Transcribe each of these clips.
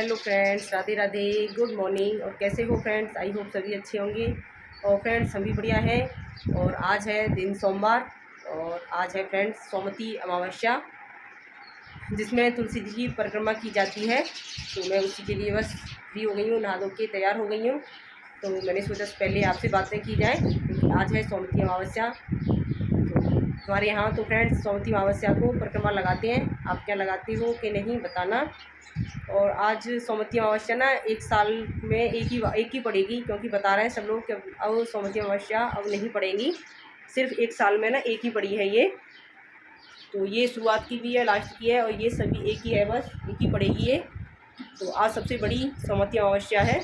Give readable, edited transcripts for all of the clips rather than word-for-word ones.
Hello friends, Radhe Radhe, good morning. और कैसे हो फ्रेंड्स? आई होप सभी अच्छे होंगे। और फ्रेंड्स हम भी बढ़िया है। और आज है दिन सोमवार और आज है फ्रेंड्स सोमवती अमावस्या, जिसमें तुलसी जी की परिक्रमा की जाती है। तो मैं उसी के लिए बस फ्री हो गई हूँ, नहा धो के तैयार हो गई हूँ। तो मैंने सोचा पहले आपसे बातें की जाए क्योंकि आज है सोमवती अमावस्या। हमारे यहाँ तो फ्रेंड्स सोमवती अमावस्या को परिक्रमा लगाते हैं। आप क्या लगाते हो कि नहीं बताना। और आज सोमवती अमावस्या ना एक साल में एक ही पड़ेगी, क्योंकि बता रहे हैं सब लोग कि अब सोमवती अमावस्या अब नहीं पड़ेगी, सिर्फ एक साल में ना एक ही पड़ी है ये। तो ये शुरुआत की भी है, लास्ट की है, और ये सभी एक ही है, बस एक ही पड़ेगी ये। तो आज सबसे बड़ी सोमवती अमावस्या है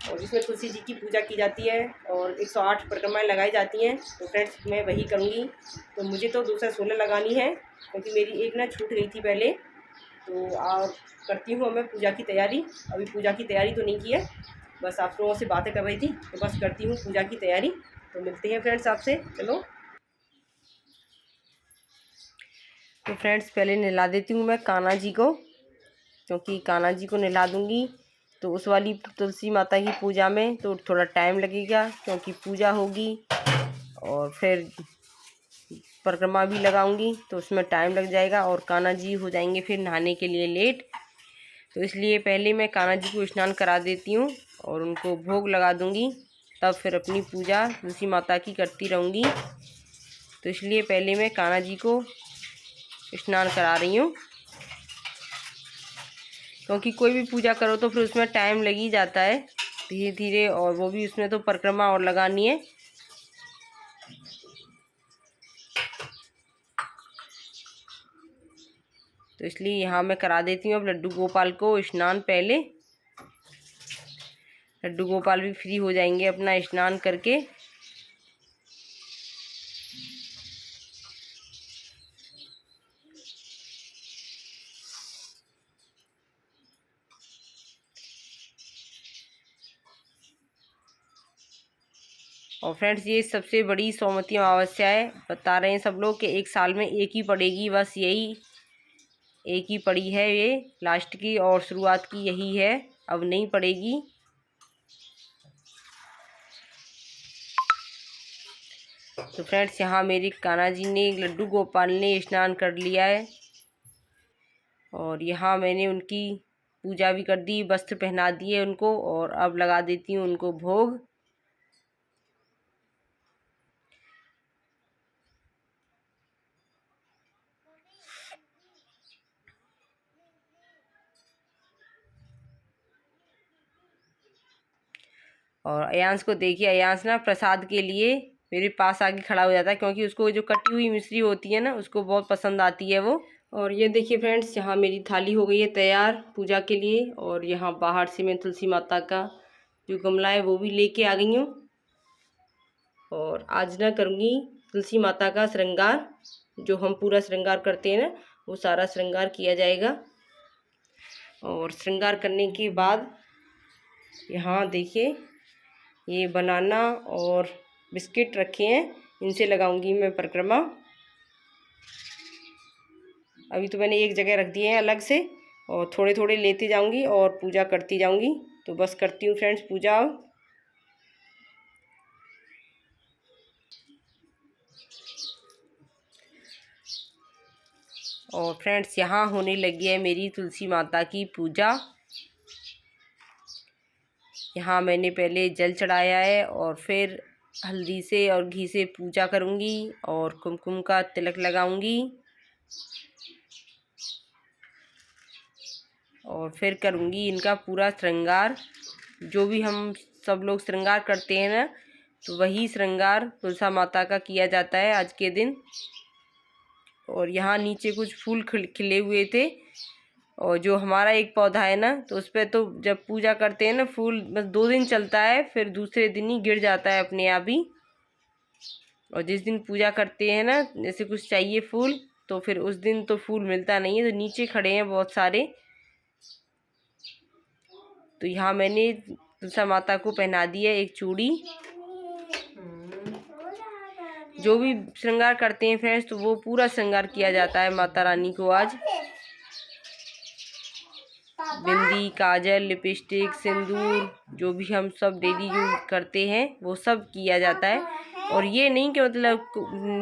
और इसमें तुलसी जी की पूजा की जाती है और 108 परिक्रमाएँ लगाई जाती हैं। तो फ्रेंड्स मैं वही करूँगी। तो मुझे तो 216 लगानी है क्योंकि मेरी एक ना छूट गई थी पहले। तो करती हूँ मैं पूजा की तैयारी। अभी पूजा की तैयारी तो नहीं की है, बस आप लोगों से बातें कर रही थी, तो बस करती हूँ पूजा की तैयारी। तो मिलते हैं फ्रेंड्स आपसे, चलो। तो फ्रेंड्स पहले नहला देती हूँ मैं कान्हा जी को, क्योंकि कान्हा जी को नहला दूँगी तो उस वाली तुलसी माता की पूजा में तो थोड़ा टाइम लगेगा, क्योंकि पूजा होगी और फिर परिक्रमा भी लगाऊंगी तो उसमें टाइम लग जाएगा और कान्हा जी हो जाएंगे फिर नहाने के लिए लेट। तो इसलिए पहले मैं कान्हा जी को स्नान करा देती हूँ और उनको भोग लगा दूँगी, तब फिर अपनी पूजा तुलसी माता की करती रहूँगी। तो इसलिए पहले मैं कान्हा जी को स्नान करा रही हूँ, क्योंकि कोई भी पूजा करो तो फिर उसमें टाइम लग ही जाता है धीरे धीरे, और वो भी उसमें तो परिक्रमा और लगानी है। तो इसलिए यहाँ मैं करा देती हूँ अब लड्डू गोपाल को स्नान। पहले लड्डू गोपाल भी फ्री हो जाएंगे अपना स्नान करके। और फ्रेंड्स ये सबसे बड़ी सोमवती अमावस्या है, बता रहे हैं सब लोग कि एक साल में एक ही पड़ेगी, बस यही एक ही पड़ी है ये लास्ट की, और शुरुआत की यही है, अब नहीं पड़ेगी। तो फ्रेंड्स यहाँ मेरे कान्हा जी ने लड्डू गोपाल ने स्नान कर लिया है और यहाँ मैंने उनकी पूजा भी कर दी, वस्त्र पहना दिए उनको, और अब लगा देती हूँ उनको भोग। और अयांश को देखिए, अयांश ना प्रसाद के लिए मेरे पास आके खड़ा हो जाता है, क्योंकि उसको जो कटी हुई मिश्री होती है ना उसको बहुत पसंद आती है वो। और ये देखिए फ्रेंड्स यहाँ मेरी थाली हो गई है तैयार पूजा के लिए, और यहाँ बाहर से मैं तुलसी माता का जो गमला है वो भी लेके आ गई हूँ। और आज ना करूँगी तुलसी माता का श्रृंगार, जो हम पूरा श्रृंगार करते हैं ना वो सारा श्रृंगार किया जाएगा। और श्रृंगार करने के बाद यहाँ देखिए ये बनाना और बिस्किट रखे हैं, इनसे लगाऊंगी मैं परिक्रमा। अभी तो मैंने एक जगह रख दिए हैं अलग से, और थोड़े थोड़े लेती जाऊंगी और पूजा करती जाऊंगी। तो बस करती हूँ फ्रेंड्स पूजा। और फ्रेंड्स यहाँ होने लगी है मेरी तुलसी माता की पूजा। यहाँ मैंने पहले जल चढ़ाया है और फिर हल्दी से और घी से पूजा करूँगी और कुमकुम का तिलक लगाऊंगी, और फिर करूँगी इनका पूरा श्रृंगार। जो भी हम सब लोग श्रृंगार करते हैं ना, तो वही श्रृंगार तुलसी माता का किया जाता है आज के दिन। और यहाँ नीचे कुछ फूल खिले हुए थे, और जो हमारा एक पौधा है ना तो उस पर तो जब पूजा करते हैं ना फूल बस 2 दिन चलता है, फिर दूसरे दिन ही गिर जाता है अपने आप ही। और जिस दिन पूजा करते हैं ना जैसे कुछ चाहिए फूल, तो फिर उस दिन तो फूल मिलता नहीं है, तो नीचे खड़े हैं बहुत सारे। तो यहाँ मैंने तुलसी माता को पहना दी है एक चूड़ी। जो भी श्रृंगार करते हैं फ्रेंड्स तो वो पूरा श्रृंगार किया जाता है माता रानी को। आज बिंदी मेहंदी, काजल, लिपस्टिक, सिंदूर, जो भी हम सब डेली यूज करते हैं वो सब किया जाता है। और ये नहीं कि मतलब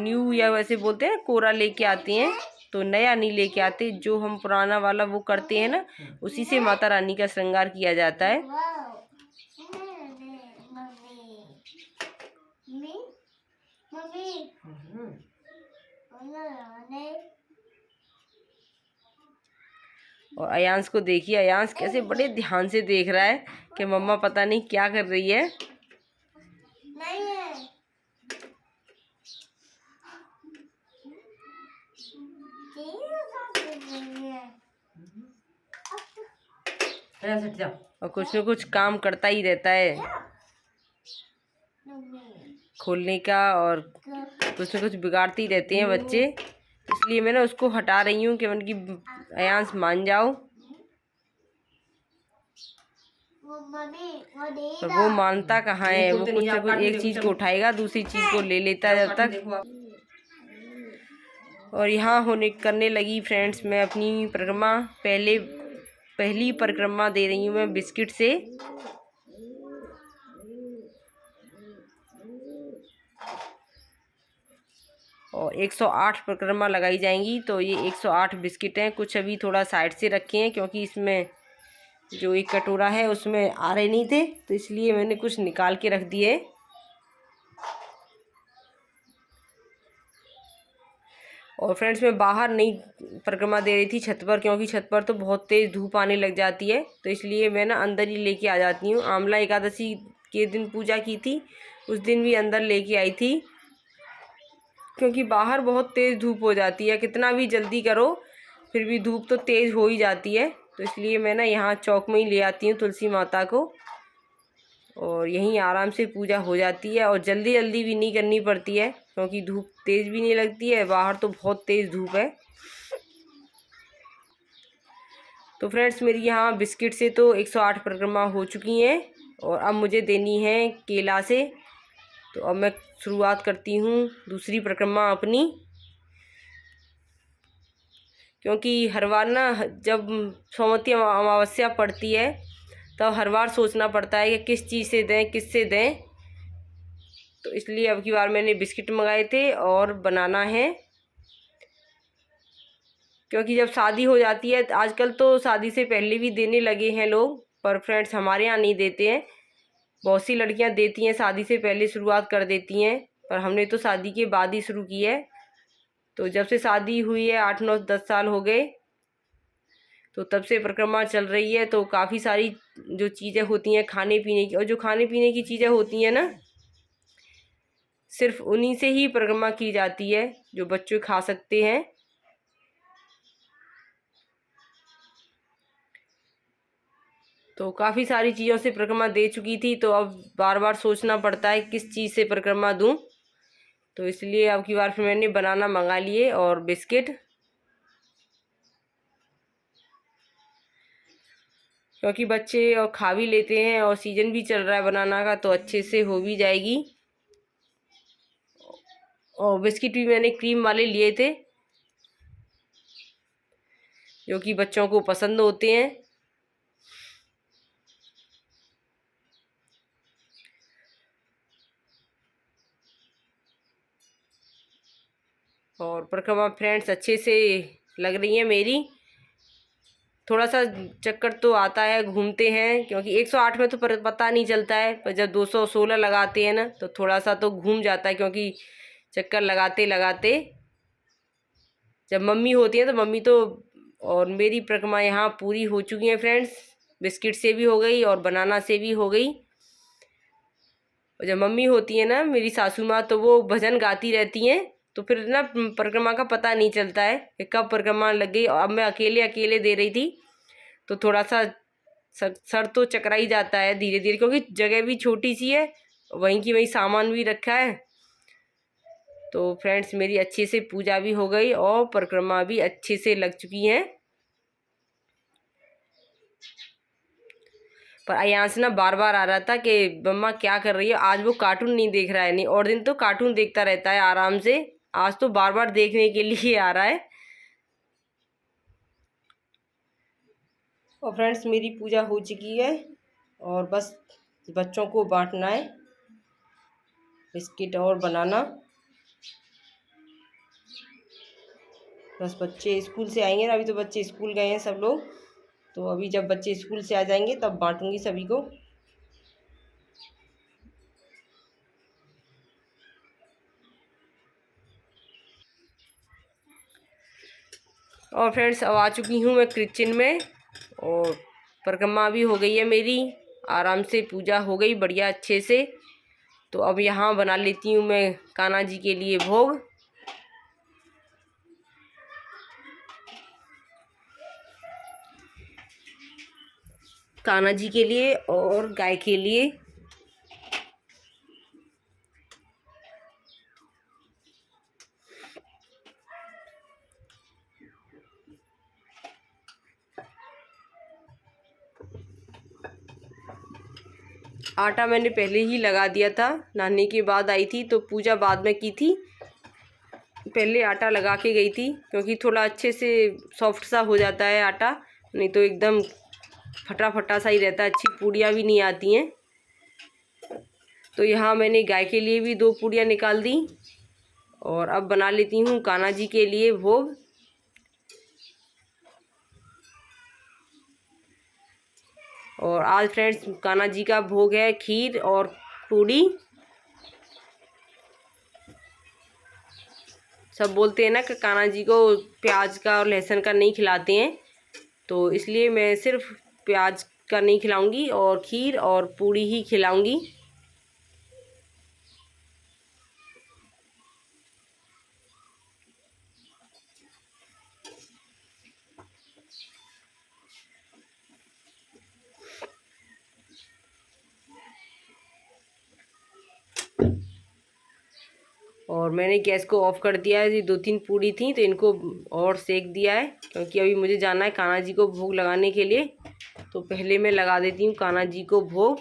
न्यू या वैसे बोलते हैं कोरा लेके आते हैं, तो नया नहीं लेके आते, जो हम पुराना वाला वो करते हैं ना, उसी से माता रानी का श्रृंगार किया जाता है। और अयांश को देखिए, अयांश कैसे बड़े ध्यान से देख रहा है कि मम्मा पता नहीं क्या कर रही है। और कुछ न कुछ काम करता ही रहता है खोलने का, और कुछ न कुछ बिगाड़ते ही रहते हैं बच्चे। इसलिए मैं ना उसको हटा रही हूँ कि उनकी अयांश मान जाओ, पर वो मानता कहाँ है। वो कुछ न कुछ एक चीज को उठाएगा, दूसरी चीज को ले लेता है जब तक। और यहाँ होने करने लगी फ्रेंड्स मैं अपनी परिक्रमा। पहली परिक्रमा दे रही हूँ मैं बिस्किट से। और 108 परिक्रमा लगाई जाएंगी, तो ये 108 बिस्किट हैं। कुछ अभी थोड़ा साइड से रखे हैं क्योंकि इसमें जो एक कटोरा है उसमें आ रहे नहीं थे, तो इसलिए मैंने कुछ निकाल के रख दिए। और फ्रेंड्स मैं बाहर नहीं परिक्रमा दे रही थी, छत पर, क्योंकि छत पर तो बहुत तेज़ धूप आने लग जाती है, तो इसलिए मैं ना अंदर ही लेके आ जाती हूँ। आंवला एकादशी के दिन पूजा की थी, उस दिन भी अंदर लेके आई थी, क्योंकि बाहर बहुत तेज़ धूप हो जाती है। कितना भी जल्दी करो फिर भी धूप तो तेज़ हो ही जाती है, तो इसलिए मैं ना यहाँ चौक में ही ले आती हूँ तुलसी माता को, और यहीं आराम से पूजा हो जाती है। और जल्दी जल्दी भी नहीं करनी पड़ती है क्योंकि धूप तेज़ भी नहीं लगती है, बाहर तो बहुत तेज़ धूप है। तो फ्रेंड्स मेरी यहाँ बिस्किट से तो 108 परिक्रमा हो चुकी हैं, और अब मुझे देनी है केला से। तो अब मैं शुरुआत करती हूँ दूसरी परिक्रमा अपनी, क्योंकि हर बार ना जब सोमवती अमावस्या पड़ती है तब हर बार सोचना पड़ता है कि किस चीज़ से दें, किससे दें। तो इसलिए अब की बार मैंने बिस्किट मंगाए थे और बनाना है, क्योंकि जब शादी हो जाती है, आजकल तो शादी से पहले भी देने लगे हैं लोग, पर फ्रेंड्स हमारे यहाँ नहीं देते हैं। बहुत सी लड़कियाँ देती हैं, शादी से पहले शुरुआत कर देती हैं, पर हमने तो शादी के बाद ही शुरू की है। तो जब से शादी हुई है 8 9 10 साल हो गए, तो तब से परिक्रमा चल रही है। तो काफ़ी सारी जो चीज़ें होती हैं खाने पीने की, और जो खाने पीने की चीज़ें होती हैं ना, सिर्फ उन्हीं से ही परिक्रमा की जाती है जो बच्चे खा सकते हैं। तो काफ़ी सारी चीज़ों से परिक्रमा दे चुकी थी, तो अब बार बार सोचना पड़ता है किस चीज़ से परिक्रमा दूं। तो इसलिए अब की बार फिर मैंने बनाना मंगा लिए और बिस्किट, क्योंकि बच्चे और खा भी लेते हैं और सीजन भी चल रहा है बनाना का, तो अच्छे से हो भी जाएगी। और बिस्किट भी मैंने क्रीम वाले लिए थे जो कि बच्चों को पसंद होते हैं। और परिक्रमा फ्रेंड्स अच्छे से लग रही है मेरी। थोड़ा सा चक्कर तो आता है, घूमते हैं, क्योंकि 108 में तो पता नहीं चलता है, पर जब 216 लगाते हैं ना तो थोड़ा सा तो घूम जाता है, क्योंकि चक्कर लगाते लगाते। जब मम्मी होती है तो मम्मी तो, और मेरी परिक्रमा यहाँ पूरी हो चुकी है फ्रेंड्स, बिस्किट से भी हो गई और बनाना से भी हो गई। और जब मम्मी होती है ना मेरी सासू माँ, तो वो भजन गाती रहती हैं, तो फिर ना परिक्रमा का पता नहीं चलता है कि कब परिक्रमा लग गई। और अब मैं अकेले अकेले दे रही थी, तो थोड़ा सा सर तो चकरा ही जाता है धीरे धीरे, क्योंकि जगह भी छोटी सी है, वहीं की वहीं सामान भी रखा है। तो फ्रेंड्स मेरी अच्छे से पूजा भी हो गई और परिक्रमा भी अच्छे से लग चुकी हैं। पर अयांश ना बार बार आ रहा था कि मम्मा क्या कर रही है। आज वो कार्टून नहीं देख रहा है, नहीं और दिन तो कार्टून देखता रहता है आराम से, आज तो बार बार देखने के लिए आ रहा है। और फ्रेंड्स मेरी पूजा हो चुकी है और बस बच्चों को बांटना है, बिस्किट और बनाना। बस बच्चे स्कूल से आएंगे ना, अभी तो बच्चे स्कूल गए हैं सब लोग, तो अभी जब बच्चे स्कूल से आ जाएंगे तब बांटूंगी सभी को। और फ्रेंड्स अब आ चुकी हूँ मैं किचन में और परिक्रमा भी हो गई है मेरी, आराम से पूजा हो गई बढ़िया अच्छे से। तो अब यहाँ बना लेती हूँ मैं कान्हा जी के लिए भोग। कान्हा जी के लिए और गाय के लिए। आटा मैंने पहले ही लगा दिया था, नहाने के बाद आई थी तो पूजा बाद में की थी, पहले आटा लगा के गई थी क्योंकि थोड़ा अच्छे से सॉफ्ट सा हो जाता है आटा, नहीं तो एकदम फटा फटा सा ही रहता है, अच्छी पूड़ियाँ भी नहीं आती हैं। तो यहाँ मैंने गाय के लिए भी 2 पूड़ियाँ निकाल दी और अब बना लेती हूँ कान्हा जी के लिए भोग। और आज फ्रेंड्स कान्हा जी का भोग है खीर और पूड़ी। सब बोलते हैं ना कि कान्हा जी को प्याज का और लहसुन का नहीं खिलाते हैं, तो इसलिए मैं सिर्फ प्याज का नहीं खिलाऊंगी और खीर और पूड़ी ही खिलाऊंगी। और मैंने गैस को ऑफ कर दिया है, ये 2-3 पूड़ी थी तो इनको और सेक दिया है क्योंकि अभी मुझे जाना है कान्हा जी को भोग लगाने के लिए। तो पहले मैं लगा देती हूँ कान्हा जी को भोग।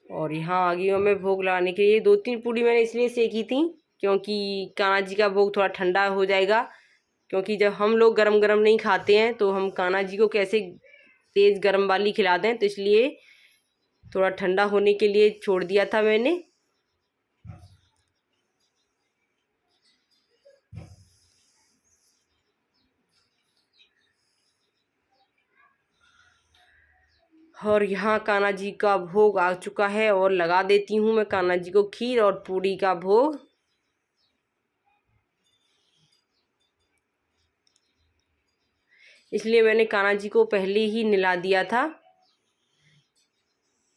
और यहाँ आ गई हूँ मैं भोग लगाने के लिए। 2-3 पूड़ी मैंने इसलिए सेकी थी क्योंकि कान्हा जी का भोग थोड़ा ठंडा हो जाएगा, क्योंकि जब हम लोग गरम गरम नहीं खाते हैं तो हम कान्हा जी को कैसे तेज़ गरम वाली खिला दें, तो इसलिए थोड़ा ठंडा होने के लिए छोड़ दिया था मैंने। और यहाँ कान्हा जी का भोग आ चुका है और लगा देती हूँ मैं कान्हा जी को खीर और पूड़ी का भोग। इसलिए मैंने कान्हा जी को पहले ही निला दिया था।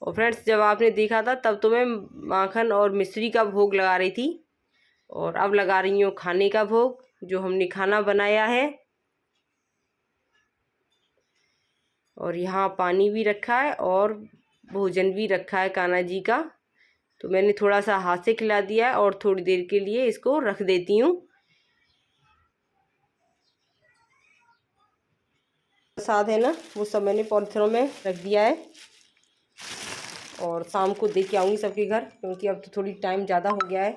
और फ्रेंड्स जब आपने देखा था तब तो मैं माखन और मिश्री का भोग लगा रही थी, और अब लगा रही हूँ खाने का भोग जो हमने खाना बनाया है। और यहाँ पानी भी रखा है और भोजन भी रखा है कान्हा जी का, तो मैंने थोड़ा सा हाथ से खिला दिया है और थोड़ी देर के लिए इसको रख देती हूँ। प्रसाद है ना वो सब मैंने पॉलिथीनों में रख दिया है और शाम को दे के आऊँगी सबके घर, क्योंकि अब तो थोड़ी टाइम ज़्यादा हो गया है,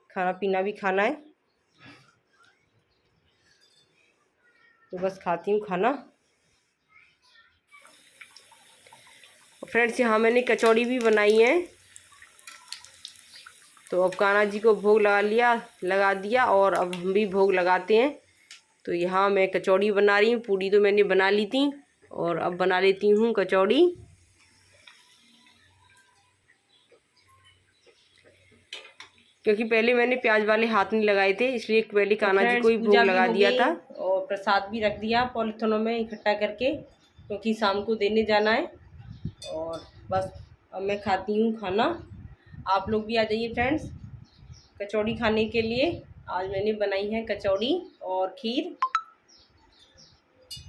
खाना पीना भी खाना है। तो बस खाती हूँ खाना। फ्रेंड्स यहाँ मैंने कचौड़ी भी बनाई है, तो अब कान्हा जी को भोग लगा दिया और अब हम भी भोग लगाते हैं। तो यहाँ मैं कचौड़ी बना रही हूँ, पूड़ी तो मैंने बना ली थी और अब बना लेती हूँ कचौड़ी। क्योंकि पहले मैंने प्याज वाले हाथ नहीं लगाए थे, इसलिए पहले कान्हा जी को ही भोग लगा दिया था और प्रसाद भी रख दिया पॉलिथीनों में इकट्ठा करके, क्योंकि शाम को देने जाना है। और बस अब मैं खाती हूँ खाना। आप लोग भी आ जाइए फ्रेंड्स कचौड़ी खाने के लिए। आज मैंने बनाई है कचौड़ी और खीर।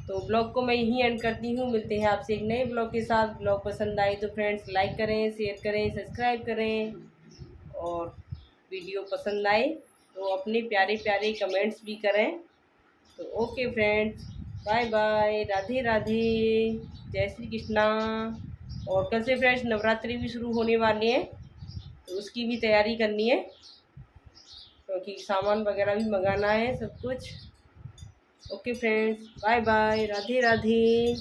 तो ब्लॉग को मैं यहीं एंड करती हूँ, मिलते हैं आपसे एक नए ब्लॉग के साथ। ब्लॉग पसंद आए तो फ्रेंड्स लाइक करें, शेयर करें, सब्सक्राइब करें, और वीडियो पसंद आए तो अपने प्यारे प्यारे कमेंट्स भी करें। तो okay friends, bye bye, Radhe Radhe, जय श्री कृष्णा। और कल से फ्रेंड्स नवरात्रि भी शुरू होने वाली है, तो उसकी भी तैयारी करनी है, क्योंकि सामान वगैरह भी मंगाना है सब कुछ। Okay friends, bye bye, Radhe Radhe.